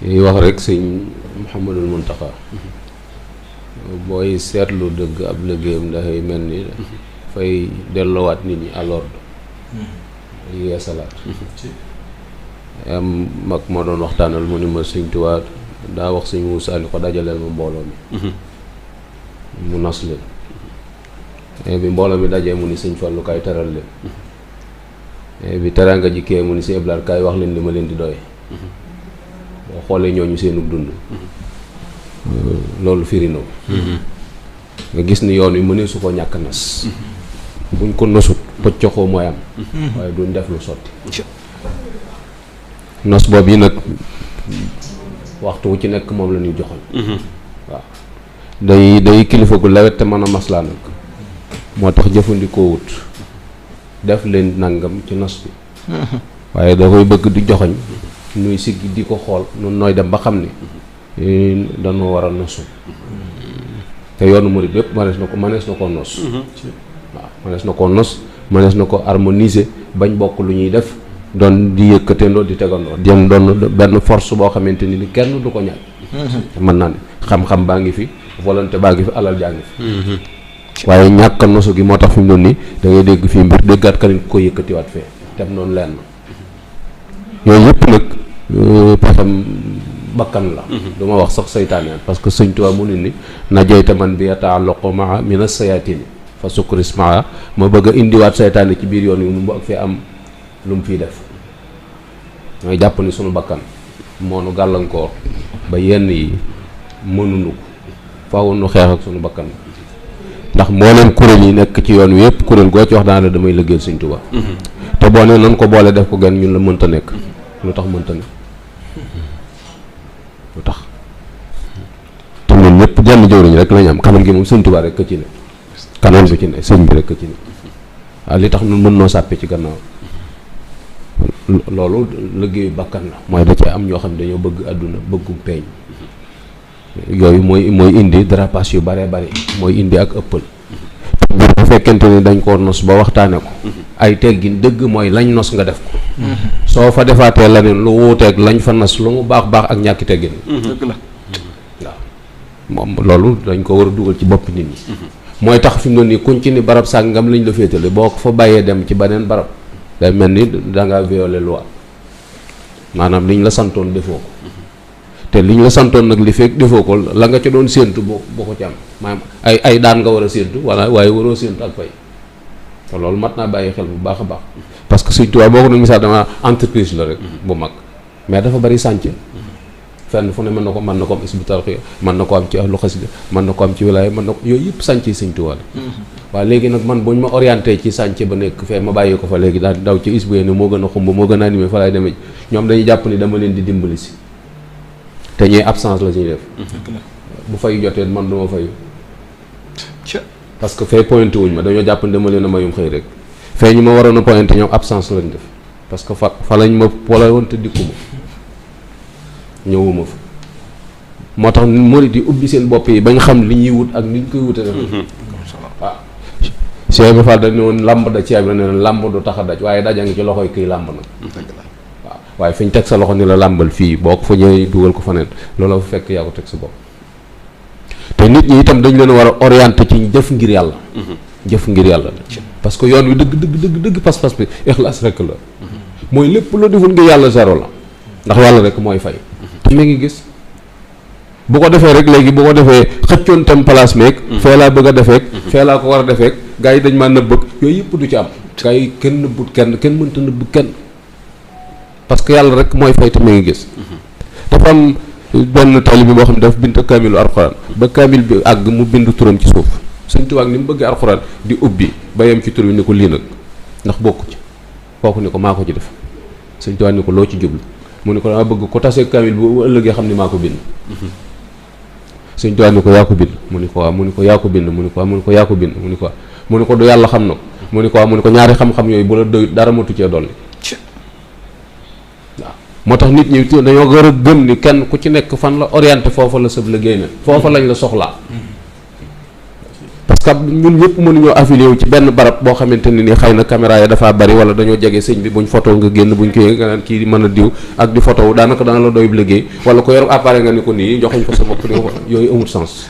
yi wax rek sëñ Mouhamadul Mountakha booy seetlu dëgg ab liggéeyam dafay mel ni fay delloowaat nit ñi à l'ordre yeesalaat am mag moo doon waxtaanal mu ni ma sëñ Tuubaa daa wax sëñ Muusaa ni ko dajaleel ma mbooloo mi mu nas leen bi mbooloo mi dajee mu ni sëñ Fallu kaay teral leen bi teraanga ji kee mu ni sëñ Ablaat kaay wax leen li ma leen di doye boo xoolee ñooñu seenu dund loolu firi na ko nga gis ni yoon wi mënee su ko ñàkk nas buñ ko nosut pëccoxoo mooy am waaye duñ def lu sotti nos boobu yi nag waxtu wu ci nekk moom la ñuy joxoon waaw day kilifa gu lawet te mën a maslaa nag moo tax jëfandikoo wut def leen nangam ci nos bi waaye da koy bëgg di joxoñ nuy siggi di ko xool nun nooy dem ba xam ni dañoo war a nosu te yoonu murid bépp mënees na ko nos waaw mënees na ko nos mënees na ko harmoniser bañ bokk lu ñuy def doon di yëkkateendoo di tegandoo jëm doon benn force boo xamante ni kenn du ko ñàkk mën naa ne xam-xam baa ngi fi volonté baa ngi fi alal jaa ngi fi waaye ñàkk nosu gi moo tax fi mu doon nii da ngay dégg fii mbir déggaat kanit ko yëkkatiwaat fee tem noonu lenn yooyu yëpp nag paxam bakkan la du ma wax sax seytaane parce que sëñ Tuubaa mu ni na jeyta man bi yata'allaqu maa min as-sayatini fa sukris maa ma bëgg a indiwaat seytaane ci biir yoon wi mu bëgg fee am lu mu fiy def mooy jàpp ni sunu bakkan moo nu gàllankoor ba yenn yi mënuñu ko faaw nu xeex ak sunu bakkan ndax mbooleem kuréel yi nekk ci yoon wi yëpp kuréel goo ci wax daana la damay liggéeyal sëñ Tuubaa te boo ne nan ko boole def ko genn ñun la mënta nekk lu tax mënta nekk lu tax te ñun ñëpp jenn jëwriñ rek lañ am kanam gi moom sëñ Tuubaa rek ka ci ne kanam bi ci ne sëñ bi rek ka ci ne waaw li tax ñun mën noo sàppe ci gannaaw loolu liggéeyu bakkan la mooy da ci am ñoo xam ne dañoo bëgg àdduna bëggum peeñ yooyu mooy indi dérapage yu bare bari mooy indi ak ëppal mbir bu fekkente ni dañ koo nos ba waxtaane ko ay teggin dëgg mooy lañ nos nga def ko soo fa defaatee leneen lu wuuteeg lañ fa nos lu mu baax ak ñàkki teggin dëgg la waaw moom loolu dañ ko war a dugal ci bopp nit ñi mooy tax fi mu ne nii kuñ ci ni barab sàngam lañ la féetale boo ko fa bàyyee dem ci beneen barab day mel ni dangaa violer loi maanaam liñ la santoon defoo ko te liñ la santoon nag li fekk defoo ko la nga ci doon séentu boo ko ci am maanaam ay daan nga war a séentu wala waaye waroo séentu ak fay te loolu mat naa bàyyi xel bu baax a baax parce que Sëñ Tuubaa boo ko doon misaal dama entreprise la rek bu mag mais dafa bari sànce fenn fu ne mën na ko am Hizbut Tarqiyyah mën na ko am ci ahlu xasida mën na ko am ci wilaaya mën na ko yooyu yëpp sànce Sëñ Tuubaa la waaw léegi nag man buñ ma orienté ci sànce ba nekk fee ma bàyyi ko fa léegi daal daw ci Hizbut ne moo gën a xumb moo gën a animé fa laay demee ñoom dañuy jàpp ni dama leen di dimbali si te ñuy absence la ñuy def bu fay jotee man du ma fayu parce que fee pointé wuñ ma dañoo jàpp ni dama leen a mayum xëy rek fee ñu ma waroon a pointé ñoom absence lañ def parce que fa lañ ma wala woon te dikkuma ñëwuma fa moo tax murid yi ubbi seen bopp yi bañ xam li ñuy wut ak ni ñu koy wute def waaw Cheikh Ibra Fall dañ ne woon làmb da ceeb la ne làmb du tax a daj waaye daja ngi ci loxoy kii làmb nag waaw waaye fi ñu teg sa loxo ni la làmbal fii boo ko fa ñëwee dugal ko fa neen loolu fa fekk yaa ko teg sa bopp te nit ñi itam dañ leen war a orienté ci jëf ngir yàlla jëf ngir yàlla parce que yoon wi dëgg pas-pas bi ixlaas rek la mooy lépp loo deful ngir yàlla zéro la ndax yàlla rek mooy fay te mi ngi gis bu ko defee rek léegi bu ko defee xëccoon tam place meeg fee laa bëgg a defeek fee laa ko war a defeek gars yi dañ maa nëbbëg yooyu yëpp du ci am gars yi kenn nëbbut kenn mënta nëbb kenn parce que yàlla rek mooy fay te mi ngi gis dafa am benn taalibe boo xam ne dafa bind kaamilu alxuraan ba kaamil bi àgg mu bind turam ci suuf Sëñ Tuubaa ni mu bëggee alxuraan di ubbi ba yem ci tur bi ni ko lii nag ndax bokku ci kooku ni ko maa ko ci def Sëñ Tuubaa ni ko loo ci jublu mu ni ko dama bëgg ko tasee kaamil bu ëllëgee xam ni maa ko bind Sëñ Tuubaa ni ko yaa ko bind mu ni ko waaw mu ni ko yaa ko bind mu ni ko waaw mu ni ko yaa ko bind mu ni ko waaw mu ni ko du yàlla xam na ko mu ni ko waaw mu ni ko ñaari xam-xam yooyu bu la doyut dara matu cee dolli waaw moo tax nit ñi dañoo war a gëm ni kenn ku ci nekk fan la orienté foofa la sëb liggéey na foofa lañ la soxlaa parce que ñun ñëpp mënuñoo affilié wu ci benn barab boo xamante ne ni xëy na caméra yi dafa bari wala dañoo jege sëñ bi buñ photo nga génn buñ ko nga naan kii mën a diw ak di photo wu daanaka dana la doy liggéey wala ko yor appareil nga ni ko nii joxuñ ko sa bopp di ko yooyu amul sens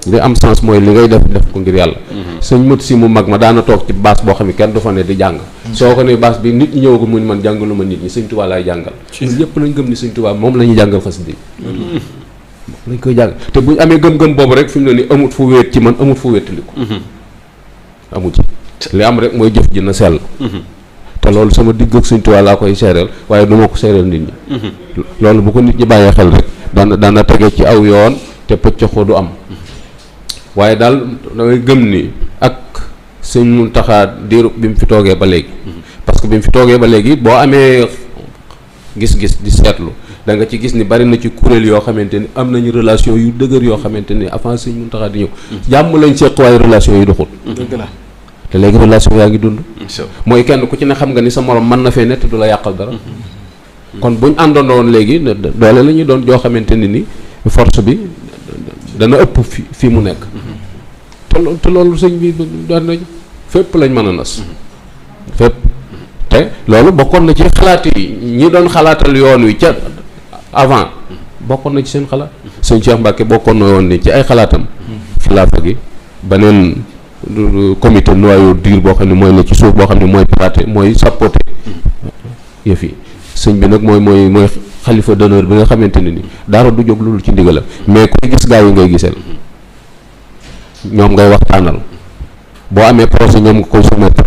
li am sens mooy li ngay def ko ngir yàlla sëñ mët si mu mag ma daana toog ci baas boo xam ne kenn du fa ne di jàng soo ko ne baas bi nit ñi ñëwagul mu man jàngalu ma nit ñi sëñ Tuubaa laay jàngal ñun yëpp lañ gëm ni sëñ Tuubaa moom la ñuy jàngal xasida lañ koy jàng te buñ amee gëm-gëm boobu rek fi mu ne ni amut fu wéet ci man amut fu wéetali ko amu ci li am rek mooy jëf ji na sell te loolu sama digg ak sëñ Tuubaa laa koy seereel waaye du ma ko seereel nit ñi loolu bu ko nit ñi bàyyee xel rek dana tege ci aw yoon te pëccëxoo du am waaye daal dangay gëm ni ak sëñ Muntaxa diiru bi mu fi toogee ba léegi parce que bi mu fi toogee ba léegi boo amee gis-gis di seetlu da nga ci gis ni bari na ci kuréel yoo xamante ni am nañu relation yu dëgër yoo xamante ni avant sëñ Muntaxa di ñëw jàmm lañ seq waaye relation yi doxul dëgg la te léegi relation yaa ngi dund mooy kenn ku ci ne xam nga ni sa morom mën na fee nett du la yàqal dara kon buñ àndandoon léegi doole la ñuy doon joo xamante ni force bi dana ëpp fi mu nekk te loolu sëñ bi doon nañ fépp lañ mën a nas fépp te loolu bokkoon na ci xalaat yi ñi doon xalaatal yoon wi ca avant bokkoon na ci seen xalaat sëñ Cheikh Mbacke bokkoon na woon ni ci ay xalaatam xilaafa gi beneen comité noyau dur boo xam ne mooy ne ci suuf boo xam ne mooy praté mooy sappoté yëf yi sëñ bi nag mooy xalifa d'honneur bi nga xamante ne ni dara du jóg loolu ci ndigalam mais kuy gis gaa yi ngay giseel ñoom ngay waxtaanal boo amee projet ñoom nga koy soumettre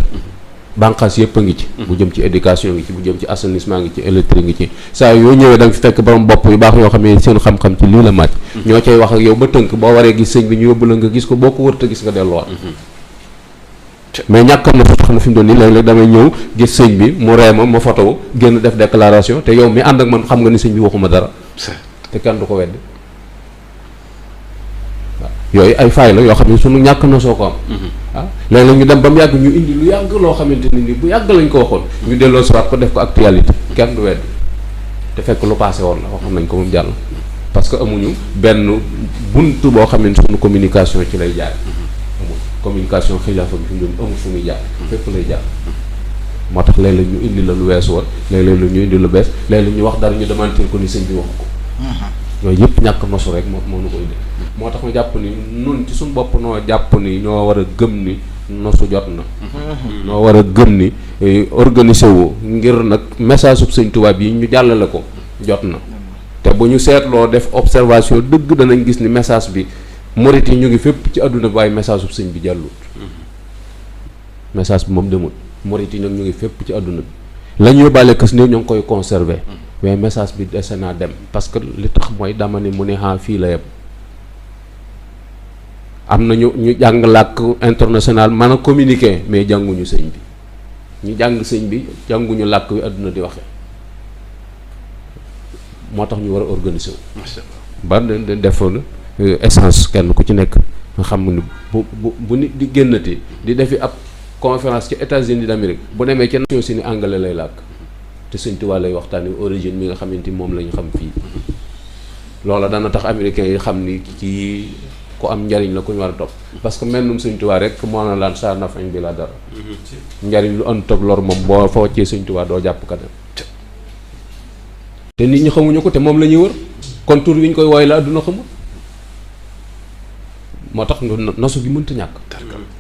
bànqaas yëpp a ngi ci bu jëm ci éducation ngi ci bu jëm ci assainissement ngi ci électrique ngi ci saa yoo ñëwee da nga fi fekk borom bopp yu baax yoo xam ne seen xam-xam ci lii la màcc ñoo cay wax ak yow ba tënk boo waree gis sëñ bi ñu yóbbu la nga gis ko boo ko wërta gis nga delluwaat mais ñàkkam na fa tax na fi mu doon nii léeg-léeg damay ñëw gis sëñ bi mu ree ma photo génn def déclaration te yow mi ànd ak man xam nga ni sëñ bi waxuma dara te kenn du ko weddi waaw yooyu ay faay la yoo xam ne sunu ñàkk na soo ko am waaw léeg-léeg ñu dem ba mu yàgg ñu indi lu yàgg loo xamante ni bu yàgg lañ ko waxoon ñu delloo siwaat ko def ko actualité kenn du weddi te fekk lu passé woon la waxoon nañ ko moom jàll parce que amuñu benn buntu boo xam ne sunu communication ci lay jaay amul communication xilaafa bi fi mu doon amul fu muy jaar fépp lay jaar moo tax léeg-léeg ñu indi la lu weesu woon léeg-léeg ñu indi lu bees léeg-léeg ñu wax dara ñu demantir ko ni sëñ bi wax ko yooyu yëpp ñàkk nosu rek moo nu ko indi moo tax ma jàpp ni nun ci suñu bopp noo jàpp ni ñoo war a gëm ni nosu jot na noo war a gëm ni organiser wu ngir nag message sub sëñ Tuubaa yi ñu jàllale ko jot na te bu ñu seetloo def observation dëgg danañ gis ni message bi murit yi ñu ngi fépp ci àdduna bi waaye message sub sëñ bi jàllut message bi moom demul murit yi nag ñu ngi fépp ci àdduna bi la ñu yóbbaale kës néew ñoo ngi koy conserver mais message bi dese naa dem parce que li tax mooy dama ne mu ne fii la yem am na ñu jàng làkk international mën a communiquer mais jànguñu sëñ bi ñu jàng sëñ bi jànguñu làkk wi àdduna di waxe moo tax ñu war a organiser wu ba defoon essence kenn ku ci nekk nga xam ne bu nit di génnati di defi ab conférence ci États-Unis d'Amérique bu demee ci nation si ni anglais lay làkk te sëñ Tuubaa lay waxtaani origine mi nga xamante moom la ñu xam fii loola dana tax américains yi xam ni ci ku am njariñ la ku ñu war a topp parce que mennum sëñ Tuubaa rek moo na laan saa nafañ bi la dara njariñ lu ënt ak lor moom boo fa wàccee sëñ Tuubaa doo jàpp ka dem te nit ñi xamuñu ko te moom la ñuy wër kon tur wi ñu koy wooy la adduna xamul moo tax nosu gi mënta ñàkk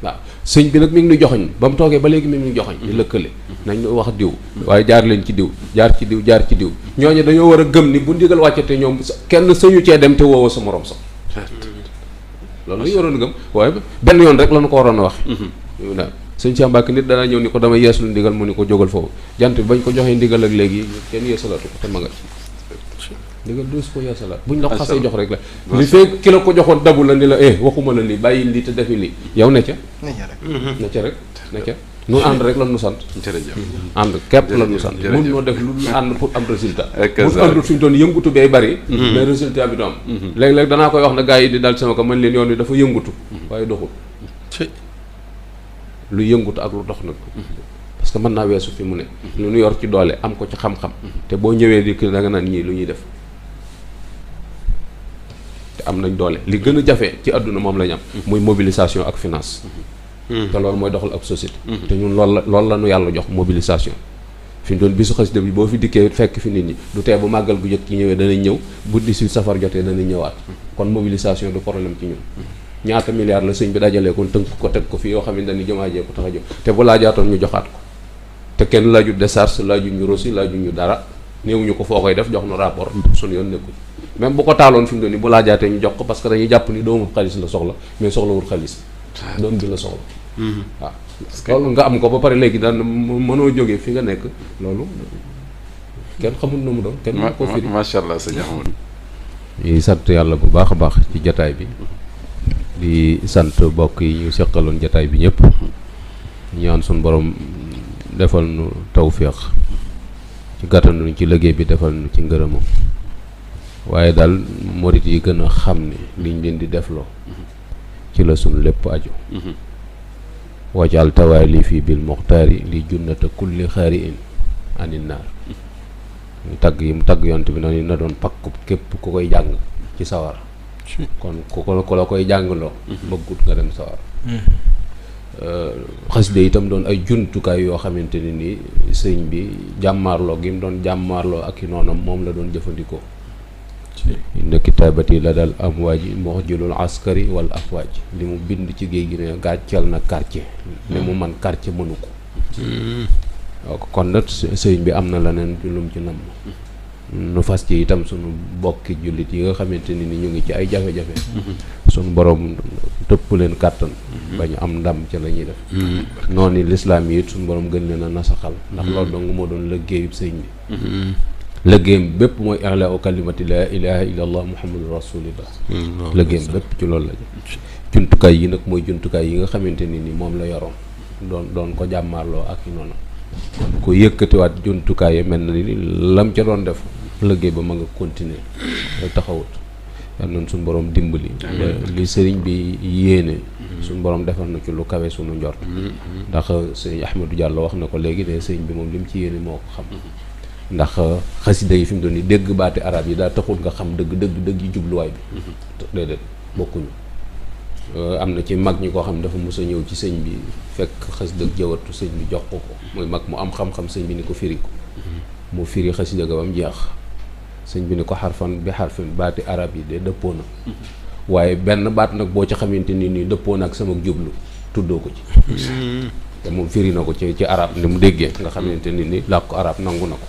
waaw sëñ bi nag mi ngi nu joxoñ ba mu toogee ba léegi mi ngi nu joxoñ di lëkkale nañ wax diw waaye jaar leen ci diw jaar ci diw jaar ci diw ñooñu dañoo war a gëm ni bu ndigal wàccate ñoom kenn sëñu cee dem te woowoo sa morom sax loolu la ñu waroon a gëm waaye benn yoon rek la ñu ko waroon a wax waaw sëñ Cheikh Mbacke nit danaa ñëw ni ko dama yees lu ndigal mu ni ko jógal foofu jant bi bañ ko joxee ndigal ak léegi kenn yeesalatu ko te ma nga ndigal du su ko yeesalaat buñ la ko xasee jox rek la li fekk ki la ko joxoon dabu la ni la waxuma la lii bàyyi lii te defi lii yow ne ca ne ca rek ne ca nu ànd rek la nu sant ànd képp la nu sant mun noo def lu ànd pour am résultat mun àndul suñu doon yëngutu bay bari mais résultat bi du am léeg-léeg danaa koy wax na gars yi di dal sama ko man leen yoon wi dafa yëngutu waaye doxul lu yëngutu ak lu dox nag parce que mën naa weesu fi mu ne lu ñu yor ci doole am ko ci xam-xam te boo ñëwee di da nga naan ñii lu ñuy def te am nañ doole li gën a jafe ci àdduna moom la ñu am muy mobilisation ak finance te loolu mooy doxal ab société te ñun loolu la ñu yàlla jox mobilisation fi ñu doon bisu xasida bi boo fi dikkee fekk fi nit ñi du tee bu màggal gu jot ci ñëwee danañ ñëw bu 18 safar jotee danañ ñëwaat kon mobilisation du problème ci ñun ñaata milliards la sëñ bi dajalee kon tënk ko teg ko fi yoo xam ne dañuy jëmaajee ko tax a jóg te bu laajaatoon ñu joxaat ko te kenn laaju décharge laaju ñu rosi laaju ñu dara néewuñu ko foo koy def jox nu rapport suñu yoon nekkul même bu ko taaloon fi mu doon ni bu laajaatee ñu jox ko parce que dañuy jàpp ni doomu xaalis la soxla mais soxlawul xaalis doom bi la soxla waaw loolu nga am ko ba pare léegi daan mënoo jógee fi nga nekk loolu kenn xamul nu mu doon kenn mën ko firi macha allah sëñ Ahmadou ñuy sant yàlla bu baax a baax ci jataay bi di sant mbokk yi ñu seqaloon jataay bi ñëpp ñaan suñu borom defal nu tawféex ci gàttanu ci liggéey bi defal nu ci ngërëmam waaye daal murit yi gën a xam ne liñ leen di defloo ci la suñu lépp aju wajal tawaay lii fii bil muxtaari li junnata kulli xaari in anin naar mu tagg yi mu tagg yont bi noonu na doon pakku képp ku koy jàng ci sawar kon ku la koy jàngloo bëggut nga dem sawar xasida itam doon ay jumtukaay yoo xamante ne nii sëñ bi jàmmaarloo gi mu doon jàmmaarloo ak i noonam moom la doon jëfandikoo inna kitaabati la dal amwaaji muxjilul askari wal afwaaj li mu bind ci géej gi ne gàcceel na quartier ne mu man quartier mënu ko kon nag sëñ bi am na leneen lu mu ci namm nu fas ci itam sunu bokki jullit yi nga xamante ni ñu ngi ci ay jafe-jafe sunu borom tëpp leen kàttan ba ñu am ndam ca la ñuy def noonu lislaam yi it sunu borom gën leen a nasaxal ndax loolu dong moo doon liggéeyub sëñ bi liggéeyam bépp mooy i'laa kalimati laa ilaaha illallah muhammadu rasulillah liggéeyam bépp ci loolu la jumtukaay yi nag mooy jumtukaay yi nga xamante ni moom la yoroon doon ko jàmmaarloo ak i noonu ko yëkkatiwaat jumtukaay yi mel na ni lam ca doon def liggéey ba ma nga continuer taxawut yal nañ suñu borom dimbali li sëriñ bi yéene suñu borom defal na ci lu kawe suñu njort ndax sëriñ Ahmadou Diallo wax na ko léegi ne sëriñ bi moom li mu ci yéene moo ko xam ndax xasida yi fi mu doon ni dégg baati arab yi daa taxul nga xam dëgg yi jubluwaay bi déedéet bokkuñu am na ci mag ñi koo xam ne dafa mos a ñëw ci sëñ bi fekk xasida jawatu sëñ bi jox ko muy mag mu am xam-xam sëñ bi ni ko firi ko mu firi xasida ga ba mu jeex sëñ bi ni ko xarfan bi xarfin baati arab yi de dëppoo na waaye benn baat nag boo ci xamante ni dëppoo na ak sama jublu tuddoo ko ci te moom firi na ko ci arab ni mu déggee nga xamante ni làkk ko arab nangu na ko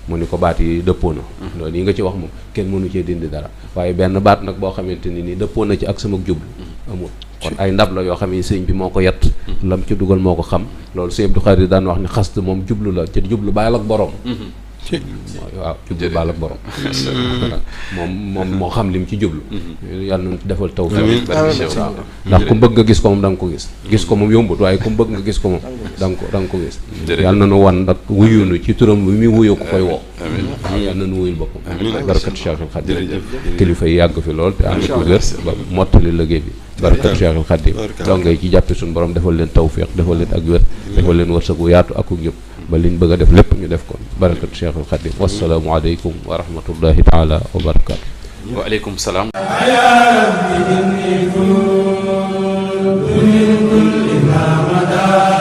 mu ni ko baat yi dëppoo na loolu yi nga ci wax moom kenn mënu cee dindi dara waaye benn baat nag boo xamante ni dëppoo na ci ak sama jublu amul kon ay ndab la yoo xam ne sëñ bi moo ko yett lam ci dugal moo ko xam loolu sëñ Abdou Khadir daan wax ni xast moom jublu la ci jublu bàyyil ak borom waaw jublu baal ak borom moom moo xam lim ci jublu yàlla na defal taw ndax ku bëgg nga gis ko moom da nga ko gis ko moom yombut waaye ku bëgg nga gis ko moom da nga ko gis yàlla na nu wan nag wuyunu ci turam bi muy wuyoo ko koy woo yàlla na nu wuyul boppam barakat Cheikhul Khadim kilifa yi yàgg fi lool te ànd ko wér ba mottali liggéey bi barakat Cheikhul Khadim donc ngay ci jàppe suñu borom defal leen tawfeex defal leen ak wér defal leen wërsëg wu yaatu ak yëpp ba liñ bëgg a def lépp ñu def ko barakat Cheikhul Khadim wassalaamu aleykum wa rahmatullahi taala wa barakaatu waaleykum salaam يا رب إني كل كل ما مدى